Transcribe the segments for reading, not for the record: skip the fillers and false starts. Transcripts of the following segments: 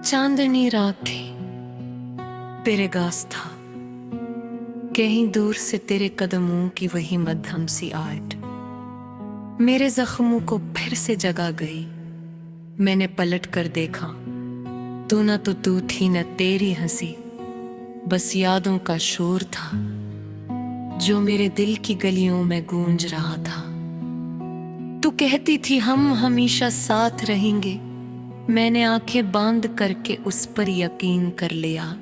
चांदनी रात थी, पेरेगास था। कहीं दूर से तेरे कदमों की वही मध्यम सी आहट मेरे जख्मों को फिर से जगा गई। मैंने पलट कर देखा, तू न तो तू थी न तेरी हंसी, बस यादों का शोर था जो मेरे दिल की गलियों में गूंज रहा था। तू कहती थी हम हमेशा साथ रहेंगे, मैंने आंखें बांध करके उस पर यकीन कर लिया।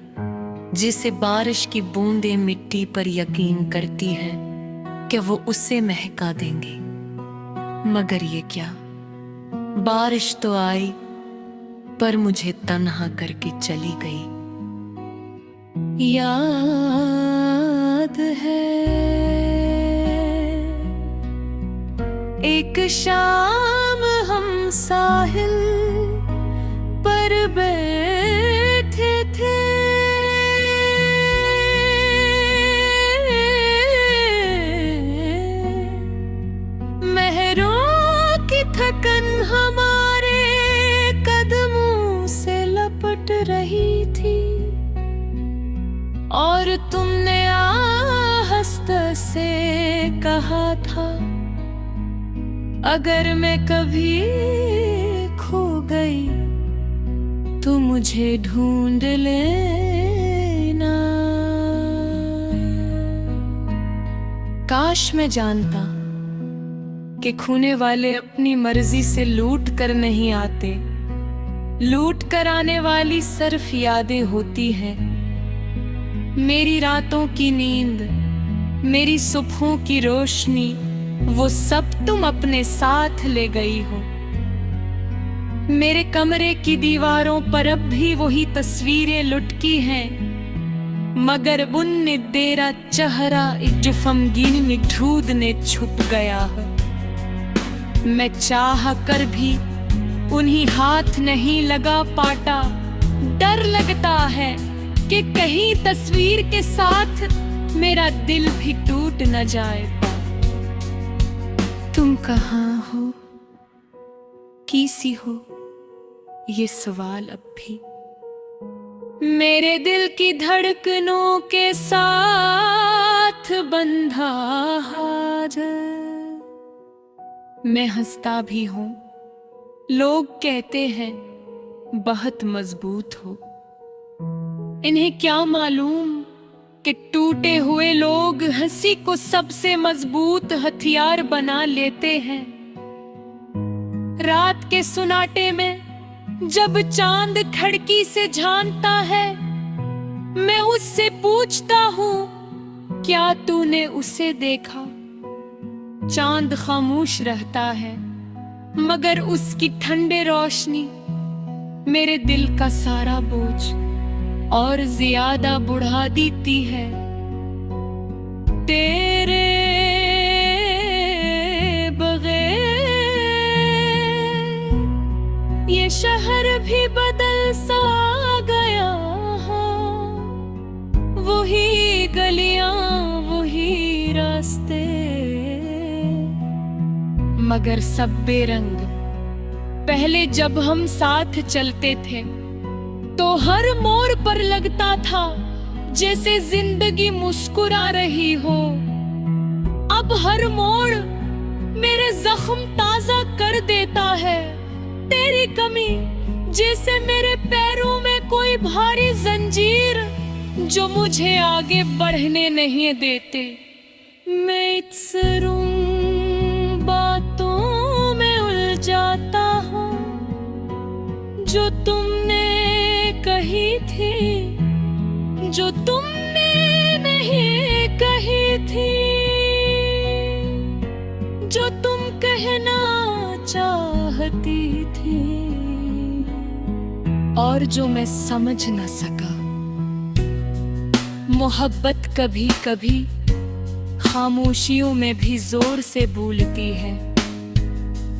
जिसे बारिश की बूंदें मिट्टी पर यकीन करती हैं कि वो उसे महका देंगे, मगर ये क्या, बारिश तो आई पर मुझे तन्हा करके चली गई। याद है एक शाम हम साहिल पर बैठे थे, महरों की थकन हमारे कदमों से लपट रही थी, और तुमने आहस्त से कहा था अगर मैं कभी खो गई तो मुझे ढूंढ लेना। काश मैं जानता कि खूने वाले अपनी मर्जी से लूट कर नहीं आते, लूट कर आने वाली सिर्फ यादें होती हैं। मेरी रातों की नींद, मेरी सुबहों की रोशनी, वो सब तुम अपने साथ ले गई हो। मेरे कमरे की दीवारों पर अब भी वही तस्वीरें लुटकी हैं, मगर उन तेरा चेहरा एक जिस्मगीन निठूद ने छुप गया है। मैं चाह कर भी उन्हीं हाथ नहीं लगा पाता, डर लगता है कि कहीं तस्वीर के साथ मेरा दिल भी टूट न जाए। तुम कहाँ हो, कैसी हो, ये सवाल अब भी मेरे दिल की धड़कनों के साथ बंधा है। मैं हंसता भी हूँ, लोग कहते हैं बहुत मजबूत हो। इन्हें क्या मालूम कि टूटे हुए लोग हंसी को सबसे मजबूत हथियार बना लेते हैं। रात के सुनाटे में जब चांद खिड़की से झांकता है, मैं उससे पूछता हूँ क्या तूने उसे देखा। चांद खामोश रहता है, मगर उसकी ठंडे रोशनी मेरे दिल का सारा बोझ और ज्यादा बढ़ा देती है। तेरे बगैर ये शहर भी बदल सा गया है, वही गलियां वही रास्ते, मगर सब बेरंग। पहले जब हम साथ चलते थे तो हर मोड़ पर लगता था जैसे जिंदगी मुस्कुरा रही हो। अब हर मोड़ मेरे जख्म ताजा कर देता है। तेरी कमी जैसे मेरे पैरों में कोई भारी जंजीर जो मुझे आगे बढ़ने नहीं देते। मैं इत्सरूं बातों में उलझाता हूँ जो तुमने कही थी, जो तुमने नहीं कही थी, जो तुम कहना चाहती थी और जो मैं समझ न सका। मोहब्बत कभी कभी खामोशियों में भी जोर से बोलती है,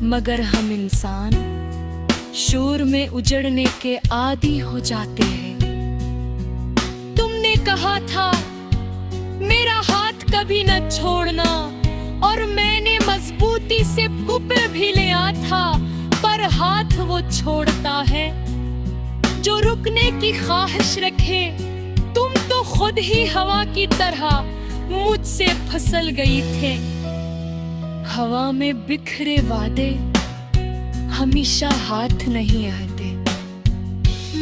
मगर हम इंसान शोर में उजड़ने के आदी हो जाते हैं। तुमने कहा था मेरा हाथ कभी न छोड़ना, और मैंने मजबूती से कुप भी लिया था, पर हाथ वो छोड़ता है जो रुकने की ख्वाहिश रखे। तुम तो खुद ही हवा की तरह मुझसे फिसल गई थे। हवा में बिखरे वादे हमेशा हाथ नहीं आते।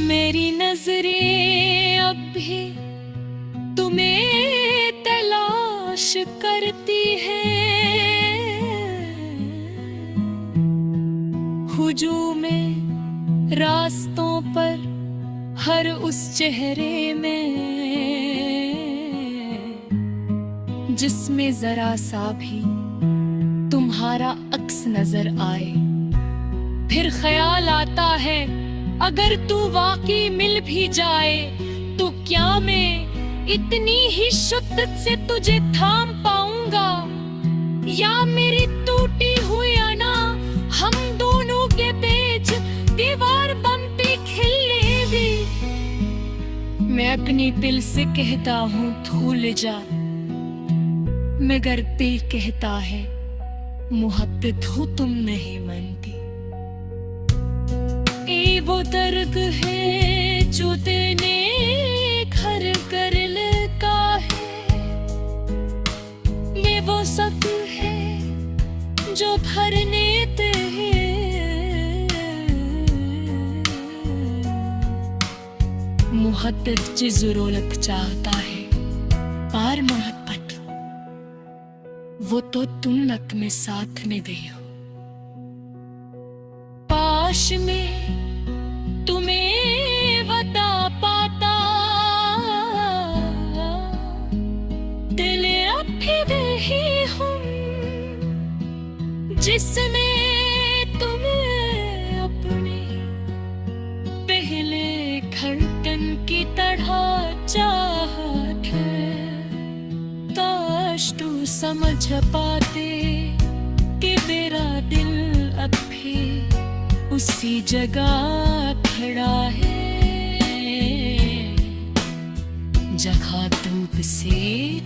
मेरी नजरें अब भी तुम्हें तलाश करती हैं। हुजूम में रास्तों पर हर उस चेहरे में जिसमें जरा सा भी तुम्हारा अक्स नजर आए। फिर ख्याल आता है अगर तू वाकई मिल भी जाए तो क्या मैं इतनी ही शिद्दत से तुझे थाम पाऊंगा, या मेरी टूटी हुई अना हम दोनों के बीच दीवार बनती खिलेगी। मैं अपनी दिल से कहता हूँ भूल जा, मगर दिल कहता है मोहब्बत हो तुम नहीं मानती। ये वो दर्द है जो तेने घर कर लगा है। ये वो सफर है जो भरने ते मोहब्बत जी जरूरत चाहता है, पर मोहब्बत वो तो तुम नक में साथ में दे हो। पाश में तुम्हें बता पाता दिल अब ही हूँ जिसमें तुम्हें अपने पहले खड़कन की तरह चाहत है। काश तू समझ पाते कि मेरा दिल अब भी उसी जगह खड़ा है जहाँ धूप से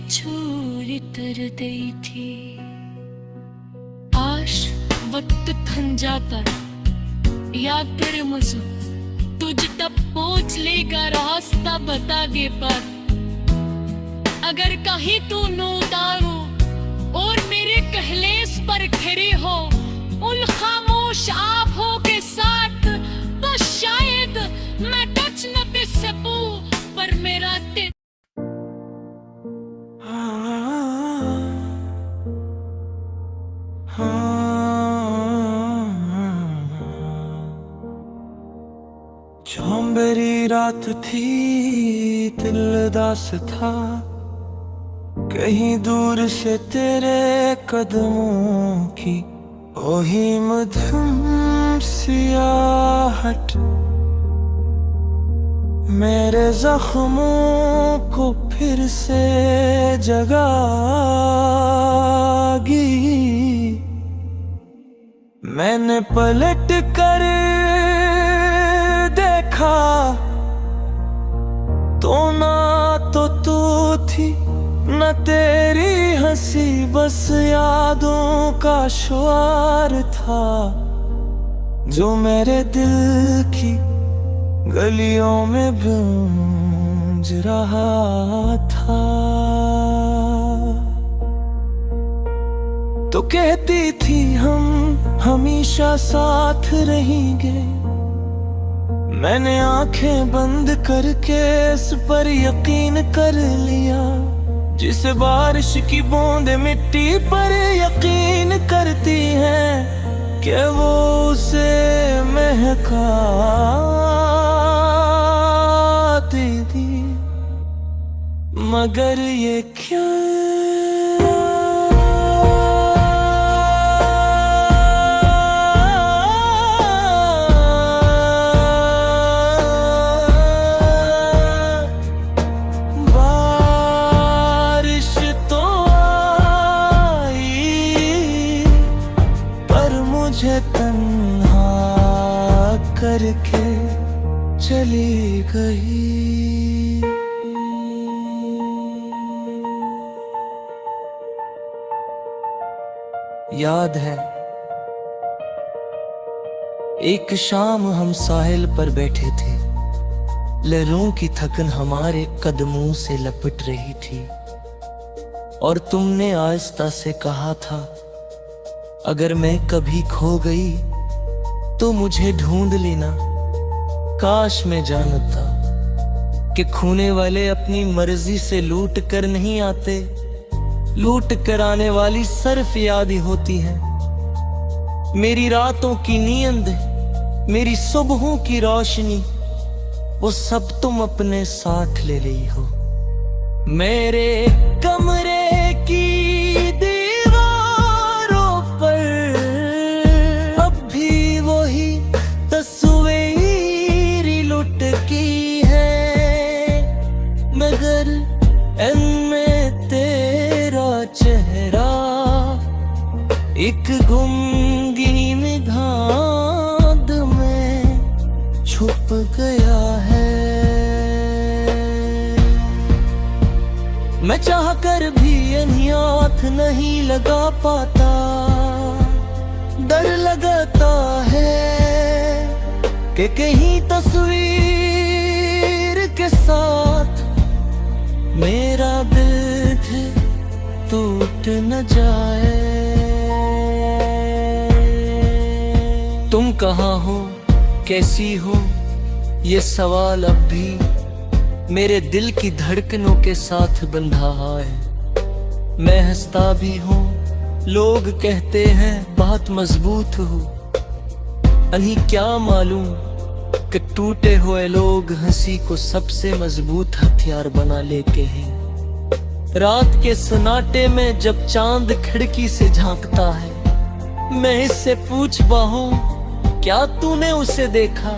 छोरी तर गई थी। आश वक्त थन जाता याद करे मुझे, तुझ तब पहुंच लेगा रास्ता बता दे। पर अगर कहीं तू नूदार हो और मेरे कहलेस पर खड़े हो उन खामोश आंखों के साथ, तो शायद मैं टच न कर सकूं, पर मेरा दिल चौंबेरी रात थी, दिल उदास था। कहीं दूर से तेरे कदमों की वही मधुम सियाहट मेरे जख्मों को फिर से जगागी। मैंने पलट कर देखा तो ना तो तू थी न तेरी हंसी, बस यादों का शुआर था जो मेरे दिल की गलियों में गूंज रहा था। तो कहती थी हम हमेशा साथ रहेंगे। मैंने आंखें बंद करके इस पर यकीन कर लिया, जिस बारिश की बूंदें मिट्टी पर यकीन करती हैं कि वो उसे महका देगी। मगर ये क्या मुझे तन्हा करके चली गई। याद है एक शाम हम साहिल पर बैठे थे, लहरों की थकन हमारे कदमों से लपट रही थी और तुमने आहिस्ता से कहा था, अगर मैं कभी खो गई तो मुझे ढूंढ लेना। काश मैं जानता कि खोने वाले अपनी मर्जी से लूट कर नहीं आते, लूट कर आने वाली सिर्फ याद ही होती है। मेरी रातों की नींद, मेरी सुबहों की रोशनी, वो सब तुम अपने साथ ले ली हो। मेरे कमरे की दीवारों पर अब भी वही तस्वीर लुटकी है, मगर इनमें तेरा चेहरा एक गुमगीन धांध में छुप गया है। मैं चाह कर भी इन्हीं हाथ नहीं लगा पाता, डर लगता है कि कहीं तस्वीर के साथ मेरा दिल टूट न जाए। तुम कहाँ हो, कैसी हो, ये सवाल अब भी मेरे दिल की धड़कनों के साथ बंधा है। मैं हंसता भी हूँ, लोग कहते हैं बहुत मजबूत हो, अभी क्या मालूम कि टूटे हुए लोग हंसी को सबसे मजबूत हथियार बना लेते हैं। रात के सन्नाटे में जब चांद खिड़की से झांकता है, मैं इससे पूछता हूँ, क्या तूने उसे देखा?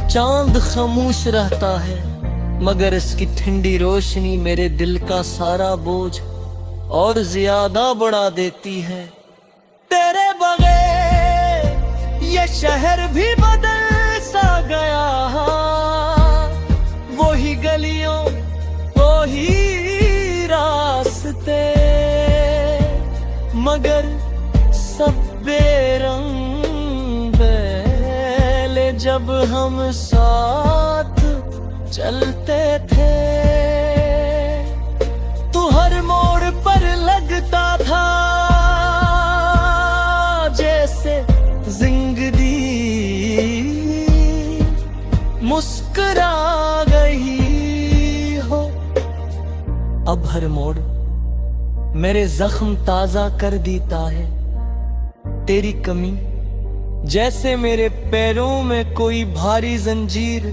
चांद खामोश रहता है, मगर इसकी ठंडी रोशनी मेरे दिल का सारा बोझ और ज्यादा बढ़ा देती है। तेरे बगैर ये शहर भी बदल सा गया, वही गलियों वही रास्ते, मगर सब बेरंग पहले जब हम साथ चलते थे। तू हर मोड़ पर लगता था जैसे जिंदगी मुस्कुरा गई हो। अब हर मोड़ मेरे जख्म ताजा कर देता है। तेरी कमी जैसे मेरे पैरों में कोई भारी जंजीर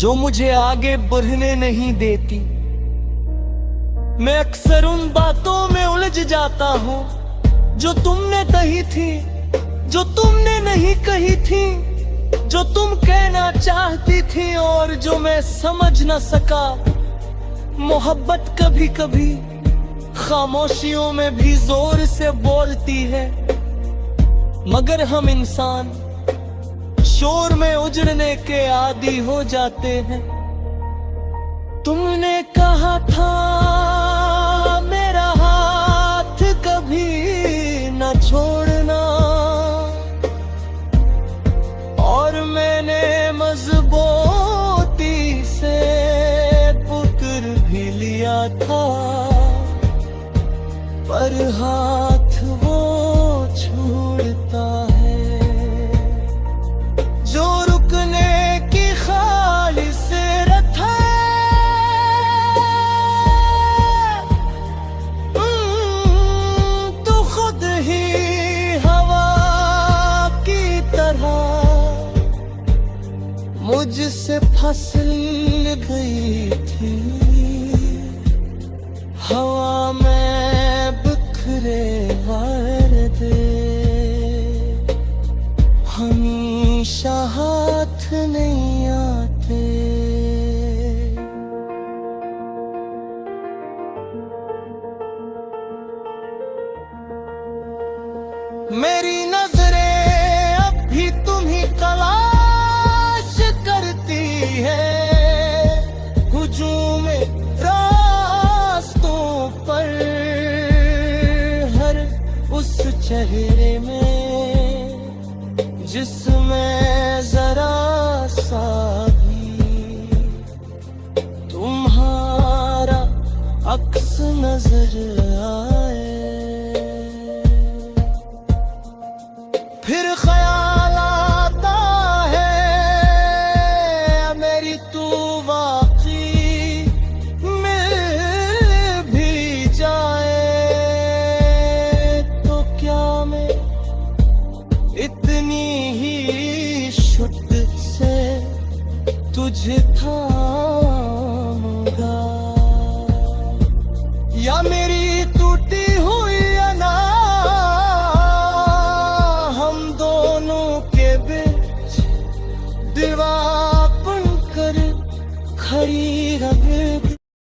जो मुझे आगे बढ़ने नहीं देती। मैं अक्सर उन बातों में उलझ जाता हूँ जो तुमने कही थी, जो तुमने नहीं कही थी, जो तुम कहना चाहती थी और जो मैं समझ न सका। मोहब्बत कभी कभी खामोशियों में भी जोर से बोलती है, मगर हम इंसान शोर में उजड़ने के आदी हो जाते हैं। तुमने कहा था मेरा हाथ कभी न छोड़ना, और मैंने मजबूती से पुत्र भी लिया था, पर हाथ वो छूटता है जो रुकने की खालिस रत है। तू खुद ही हवा की तरह मुझसे फसल गई थी। हवा में बिखरे वर्दे हमेशा हाथ नहीं आते। मेरी नजरें अब भी तुम्ही तलाश करती है, हुजूम रास्तों पर हर उस चेहरे में जिसमें जरा सा भी अक्स नजर आए। फिर ख्याल आता है मेरी तू वाकई मिल भी जाए तो क्या मैं इतनी ही शुद्ध से तुझे थामूंगा, या मेरी